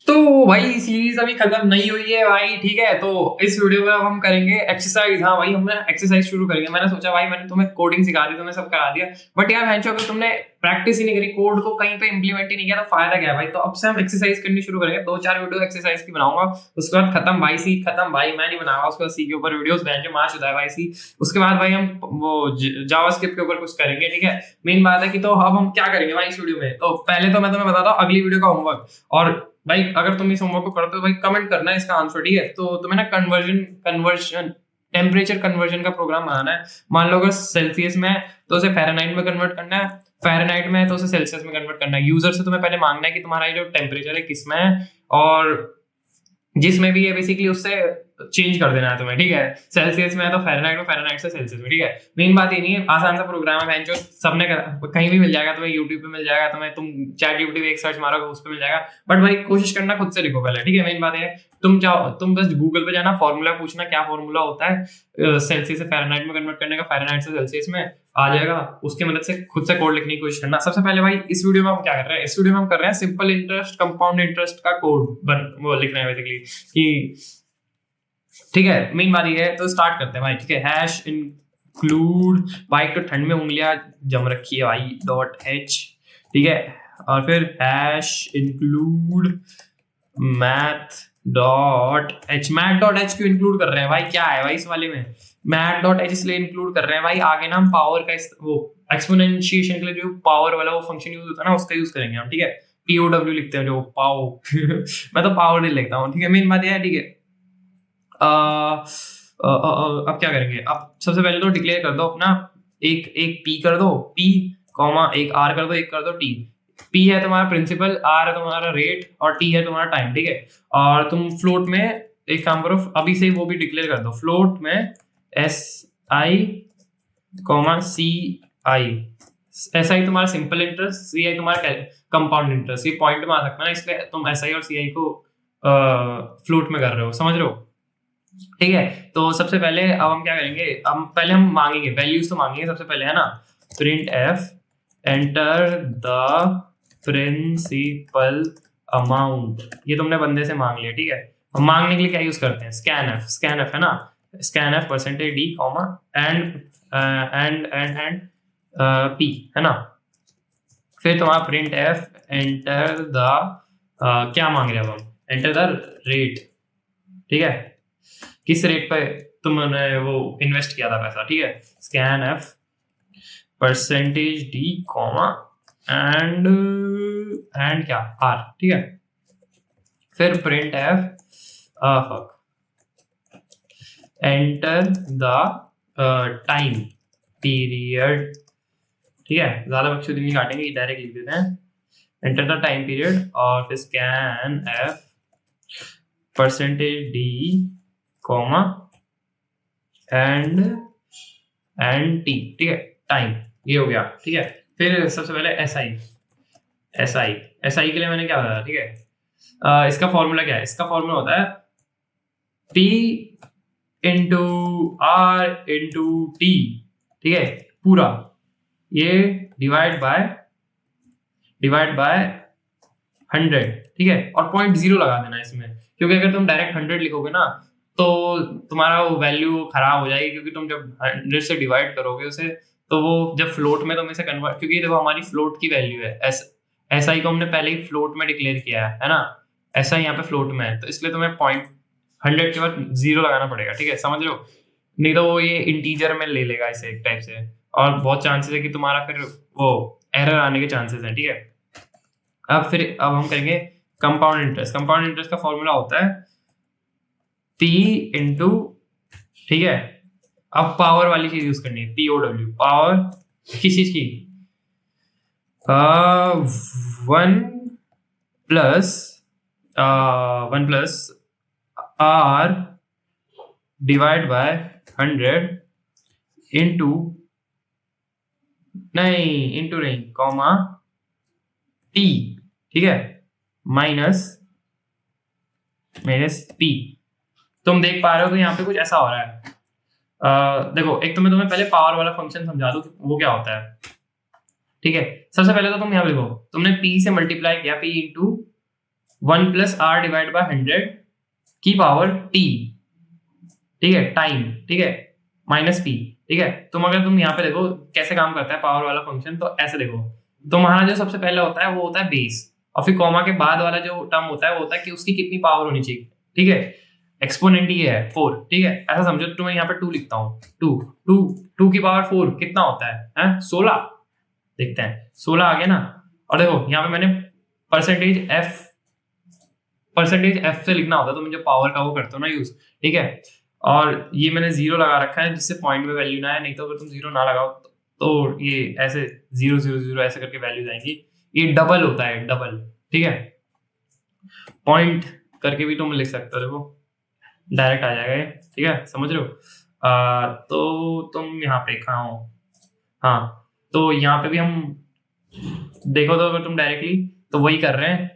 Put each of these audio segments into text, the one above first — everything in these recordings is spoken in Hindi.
तो भाई सीरीज अभी खत्म नहीं हुई है भाई, ठीक है। तो इस वीडियो में अब हम करेंगे एक्सरसाइज। हाँ भाई, हमने एक्सरसाइज शुरू करेंगे। मैंने सोचा भाई, मैंने तुम्हें कोडिंग सिखा दी, तुम्हें सब करा दिया, बट यार भैंचो अगर तुमने प्रैक्टिस ही नहीं करी, कोड को कहीं पे इंप्लीमेंट ही नहीं किया, तो फायदा क्या है भाई। तो अब से हम एक्सरसाइज करनी शुरू करेंगे। 2-4 वीडियो एक्सरसाइज की बनाऊंगा, उसके बाद खत्म भाई, सी खत्म भाई। मैं नहीं बनाऊंगा उसके बाद सी के ऊपर वीडियोस, भैंचो मार चुका है भाई सी। उसके बाद भाई हम वो जावास्क्रिप्ट के ऊपर कुछ करेंगे, ठीक है। मेन बात है कि तो अब हम क्या करेंगे भाई इस वीडियो में। तो पहले तो मैं तुम्हें बताता हूँ अगली वीडियो का होमवर्क। और भाई अगर तुम इस होमवर्क को करते हो भाई, कमेंट करना है इसका आंसर, ठीक है। तो तुम्हें ना कन्वर्जन टेम्परेचर कन्वर्जन का प्रोग्राम बनाना है। मान लो अगर सेल्सियस में है तो उसे फ़ारेनहाइट में कन्वर्ट करना है, फ़ारेनहाइट में है तो उसे सेल्सियस में कन्वर्ट करना है। यूजर से तुम्हें पहले मांगना है कि तुम्हारा ये जो टेम्परेचर है किस में है, और जिसमें भी है बेसिकली उससे चेंज कर देना है तुम्हें, ठीक है। सेल्सियस में है तो फ़ारेनहाइट में, फ़ारेनहाइट से सेल्सियस में, ठीक है। मेन बात ये नहीं है, आसान सा प्रोग्राम है, जो सबने कहीं भी मिल जाएगा तुम्हें, यूट्यूब पे मिल जाएगा तुम्हें, तुम ChatGPT पे एक सर्च मारोगे उस पे मिल जाएगा। बट भाई कोशिश करना खुद से लिखो पहले, ठीक है। मेन बात है तुम जाओ, तुम बस गूगल पे जाना, फॉर्मूला पूछना क्या फॉर्मूला होता है सेल्सियस से फ़ारेनहाइट में कन्वर्ट करने का, फ़ारेनहाइट से सेल्सियस में आ जाएगा। उसकी मदद से खुद से कोड लिखने की कोशिश करना। सबसे पहले भाई इस वीडियो में हम क्या कर रहे हैं, इस वीडियो में हम कर रहे हैं सिंपल इंटरेस्ट कंपाउंड इंटरेस्ट का कोड वो लिख रहे हैं बेसिकली कि, ठीक है। मेन बात ये है, तो स्टार्ट करते हैं भाई, ठीक है। हैश इंक्लूड भाई, तो ठंड में उंगलियां जम रखी है भाई, .h, ठीक है। और फिर हैश इंक्लूड math.h। math.h क्यों इंक्लूड कर रहे हैं भाई, क्या है भाई इस वाले में। math.h इसलिए इंक्लूड कर रहे हैं भाई, आगे ना हम पावर का वो एक्सपोनेंशिएशन के लिए जो पावर वाला वो फंक्शन यूज होता है ना, उसका यूज करेंगे हम, ठीक है। POW लिखते हैं जो पाओ मैं तो पावर नहीं लिखता हूँ, ठीक है। मेन बात यह है, ठीक है। अब क्या करेंगे, अब सबसे पहले तो डिक्लेयर कर दो अपना एक एक पी कर दो, पी कॉमा एक आर कर दो, एक कर दो टी। पी है तुम्हारा प्रिंसिपल, आर है तुम्हारा रेट, और टी है तुम्हारा टाइम, ठीक है। और तुम फ्लोट में एक काम करो, अभी से वो भी डिक्लेयर कर दो, फ्लोट में SI कॉमा CI। SI तुम्हारा सिंपल इंटरेस्ट, CI तुम्हारा कंपाउंड इंटरेस्ट। ये पॉइंट में आ सकता है ना, इसलिए तुम SI और CI को फ्लोट में कर रहे हो, समझ रहे हो, ठीक है। तो सबसे पहले अब हम क्या करेंगे, पहले हम मांगेंगे वैल्यूज, तो मांगेंगे सबसे पहले, है ना। Print f enter the principal amount, ये तुमने बंदे से मांग लिया, ठीक है। हम मांगने के लिए क्या यूज करते हैं, स्कैन एफ है ना, scan F percentage D comma and P, है ना। फिर तुम्हारा प्रिंट एफ एंटर द क्या मांग रहे हैं हम, एंटर द रेट, ठीक है। किस रेट पे तुमने वो इन्वेस्ट किया था पैसा, ठीक है। Scan F percentage D comma and क्या आर, ठीक है। फिर print f enter the time period, ठीक है। ज्यादा बकचोदी नहीं काटेंगे, डायरेक्ट लिख देते हैं, एंटर द टाइम पीरियड। और फिर scan F percentage D comma and T, ठीक है, टाइम, ये हो गया, ठीक है। फिर सबसे पहले एसआई के लिए मैंने क्या बताया, ठीक है। इसका फॉर्मूला क्या है, इसका फॉर्मूला होता है P into R into T, ठीक है, पूरा ये डिवाइड बाय 100, ठीक है। और 0.0 लगा देना इसमें, क्योंकि अगर तुम डायरेक्ट 100 लिखोगे ना तो तुम्हारा वो वैल्यू खराब हो जाएगी, क्योंकि तुम जब 100 से डिवाइड करोगे उसे, तो वो जब फ्लोट में तुम इसे कन्वर्ट, क्योंकि देखो हमारी फ्लोट की वैल्यू है, SI को हमने पहले ही फ्लोट में डिक्लेयर किया है ना। SI यहाँ पे फ्लोट में है, तो इसलिए तुम्हें 100 के बाद 0 लगाना पड़ेगा, ठीक है, समझ लो। नहीं तो वो ये इंटीजर में ले लेगा इसे एक टाइप से, और बहुत चांसेस है कि तुम्हारा फिर वो एरर आने के चांसेस हैं, ठीक है। अब हम करेंगे कंपाउंड इंटरेस्ट। कंपाउंड इंटरेस्ट का फॉर्मूला होता है P इंटू, ठीक है। अब पावर वाली चीज यूज करनी है, POW, पावर किस चीज की, 1 plus R divide by 100 into नहीं कॉमा T, ठीक है, माइनस P। तुम देख पा रहे हो तो यहाँ पे कुछ ऐसा हो रहा है। देखो, एक तो मैं तुम्हें पहले पावर वाला फंक्शन समझा दूं वो क्या होता है, ठीक है। सबसे पहले तो तुम यहाँ लिखो, तुमने P से मल्टीप्लाई किया, P into 1 plus r divide by 100 की पावर टी, ठीक है, टाइम, ठीक है, माइनस पी, ठीक है। अगर तुम यहाँ पे देखो कैसे काम करता है पावर वाला फंक्शन, तो ऐसे देखो, तुम्हारा जो सबसे पहले होता है वो होता है बेस, और फिर कॉमा के बाद वाला जो टर्म होता है वो होता है कि उसकी कितनी पावर होनी चाहिए, ठीक है। एक्सपोनेंट ये है 4, ठीक है, ऐसा समझो। तो मैं यहाँ पे 2 लिखता हूँ, 2 की पावर 4 कितना होता है 16, देखते हैं 16 आ गया ना। और देखो यहाँ पे मैंने परसेंटेज एफ से लिखना होता है, तो मुझे पावर का वो करता हूँ ना यूज, ठीक है। और ये मैंने 0 लगा रखा है जिससे पॉइंट में वैल्यू ना है, नहीं तो अगर तुम 0 ना लगाओ तो ये ऐसे 0 0 0 ऐसे करके वैल्यूज आएंगी। ये डबल होता है, डबल, ठीक है। पॉइंट करके भी तुम लिख सकते हो, देखो डायरेक्ट आ जाएगा ये, ठीक है, समझ रहे हो। तो तुम यहाँ पे कहाँ हो, हाँ, तो यहाँ पे भी हम देखो, तो अगर तुम डायरेक्टली तो वही कर रहे हैं।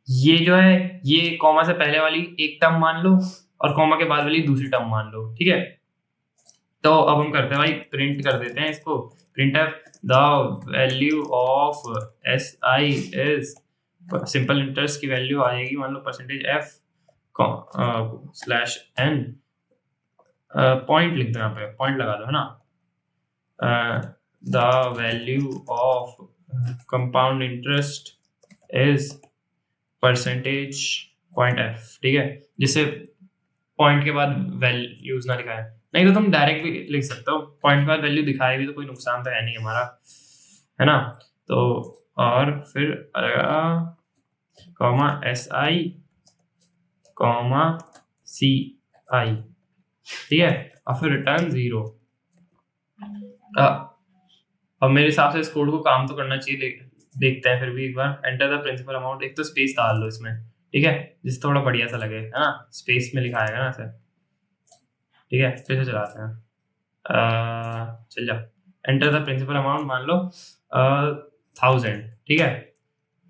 ये जो है ये कॉमा से पहले वाली एक टर्म मान लो और कॉमा के बाद वाली दूसरी टर्म मान लो, ठीक है। तो अब हम करते हैं भाई, प्रिंट कर देते हैं इसको, print F the value of S I is, simple interest की वैल्यू आ जाएगी, मान लो percentage F slash N, point लिख दो, यहाँ पे पॉइंट लगा दो, है ना। The value of compound interest is percentage point F, ठीक है, जिससे पॉइंट के बाद वैल्यूज ना दिखाए, नहीं तो तुम डायरेक्ट भी लिख सकते हो, पॉइंट के बाद वैल्यू दिखाए भी तो कोई नुकसान तो है नहीं हमारा, है ना। तो और फिर कॉमा एस आई कॉमा सी आई, ठीक है, और फिर रिटर्न 0। अब मेरे हिसाब से इस कोड को काम तो करना चाहिए, देखते हैं फिर भी एक बार। एंटर द प्रिंसिपल अमाउंट, एक तो स्पेस डाल दो इसमें, ठीक है, जिससे थोड़ा बढ़िया सा लगे, है ना, स्पेस में लिखा आएगा ना ऐसे, ठीक है। फिर से चलाते हैं, चल जा, एंटर द प्रिंसिपल अमाउंट मान लो 1000, ठीक है।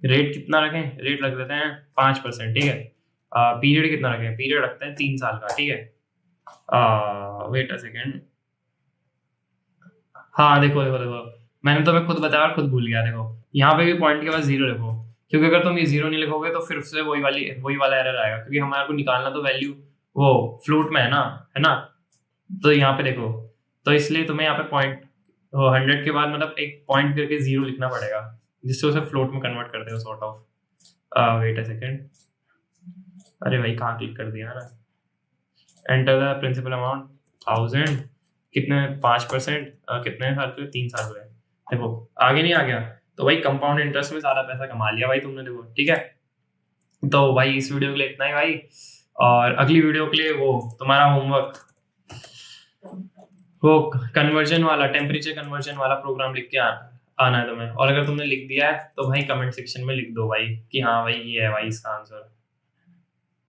रेट कितना रखें, रेट रख देते हैं 5%, ठीक है। पीरियड कितना रखें, पीरियड रखते हैं 3 साल का, ठीक है। वेट अ सेकेंड, हाँ देखो देखो देखो, मैंने तुम्हें खुद बताया और खुद भूल गया, देखो यहाँ पे भी पॉइंट के बाद 0 लिखो, क्योंकि अगर तुम ये 0 नहीं लिखोगे तो फिर उससे वही वाला एरर आएगा, क्योंकि हमारे को निकालना तो वैल्यू वो फ्लोट में है ना। तो यहाँ पे देखो, तो इसलिए तुम्हें यहाँ पे पॉइंट 100 के बाद मतलब एक पॉइंट करके 0 लिखना पड़ेगा, जिससे उसे फ्लोट में कन्वर्ट कर दे sort of. Wait a second, अरे भाई कहाँ क्लिक कर दिया ना। एंटर द प्रिंसिपल अमाउंट 1000, कितने 5%, कितने साल के, 3 साल हुए, देखो आगे नहीं आ गया। तो भाई कंपाउंड इंटरेस्ट में सारा पैसा कमा लिया भाई तुमने, देखो, ठीक है। तो भाई इस वीडियो के लिए इतना ही भाई, और अगली वीडियो के लिए वो तुम्हारा होमवर्क, वो कन्वर्जन वाला, टेम्परेचर कन्वर्जन वाला प्रोग्राम लिख के आना है तुम्हें। और अगर तुमने लिख दिया है तो भाई कमेंट सेक्शन में लिख दो भाई कि हाँ भाई ये है भाई इसका आंसर।